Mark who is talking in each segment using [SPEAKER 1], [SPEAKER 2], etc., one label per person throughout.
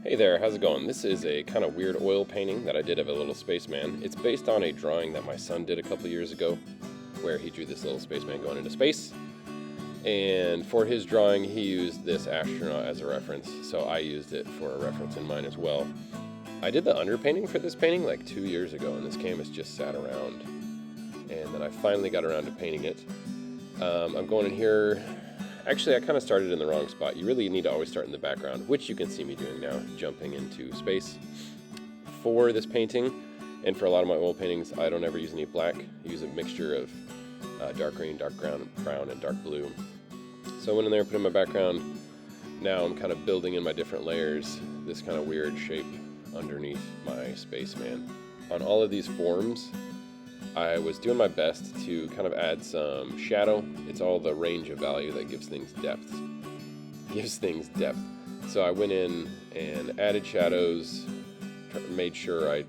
[SPEAKER 1] Hey there, how's it going? This is a kind of weird oil painting that I did of a little spaceman. It's based on a drawing that my son did a couple years ago, where he drew this little spaceman going into space. And for his drawing, he used this astronaut as a reference, so I used it for a reference in mine as well. I did the underpainting for this painting like 2 years ago, and this canvas just sat around. And then I finally got around to painting it. I'm going in here. Actually, I kind of started in the wrong spot. You really need to always start in the background, which you can see me doing now, jumping into space. For this painting, and for a lot of my oil paintings, I don't ever use any black. I use a mixture of dark green, dark brown, and dark blue. So I went in there, put in my background. Now I'm kind of building in my different layers, this kind of weird shape underneath my spaceman. On all of these forms, I was doing my best to kind of add some shadow. It's all the range of value that gives things depth. So I went in and added shadows, made sure I,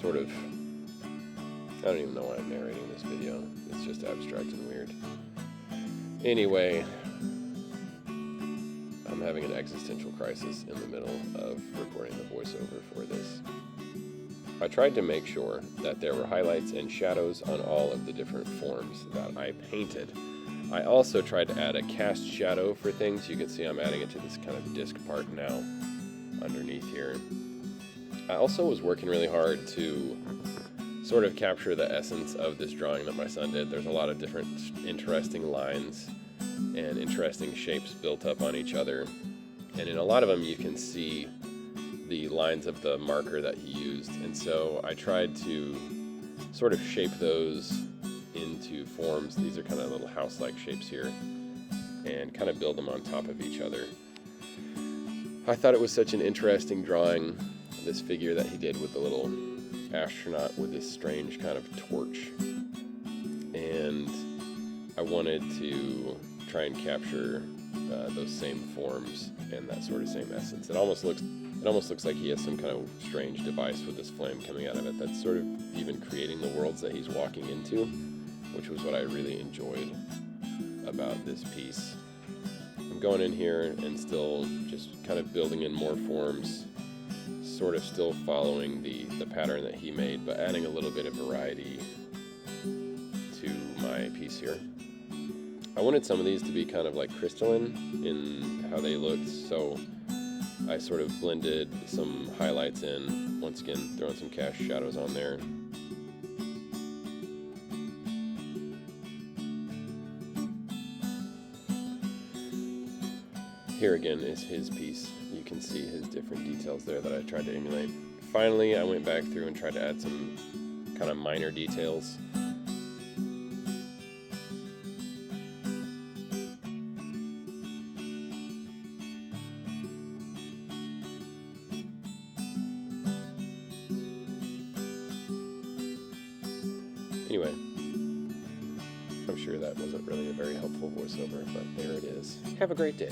[SPEAKER 1] sort of, I don't even know why I'm narrating this video. It's just abstract and weird. Anyway, I'm having an existential crisis in the middle of recording the voiceover for this. I tried to make sure that there were highlights and shadows on all of the different forms that I painted. I also tried to add a cast shadow for things. You can see I'm adding it to this kind of disc part now underneath here. I also was working really hard to sort of capture the essence of this drawing that my son did. There's a lot of different interesting lines and interesting shapes built up on each other. And in a lot of them you can see the lines of the marker that he used, and so I tried to sort of shape those into forms. These are kind of little house-like shapes here, and kind of build them on top of each other. I thought it was such an interesting drawing, this figure that he did with the little astronaut with this strange kind of torch, and I wanted to try and capture those same forms and that sort of same essence. It almost looks like he has some kind of strange device with this flame coming out of it that's sort of even creating the worlds that he's walking into, which was what I really enjoyed about this piece. I'm going in here and still just kind of building in more forms, sort of still following the pattern that he made, but adding a little bit of variety to my piece here. I wanted some of these to be kind of like crystalline in how they looked, so I sort of blended some highlights in, once again throwing some cast shadows on there. Here again is his piece. You can see his different details there that I tried to emulate. Finally, I went back through and tried to add some kind of minor details. Anyway, I'm sure that wasn't really a very helpful voiceover, but there it is. Have a great day.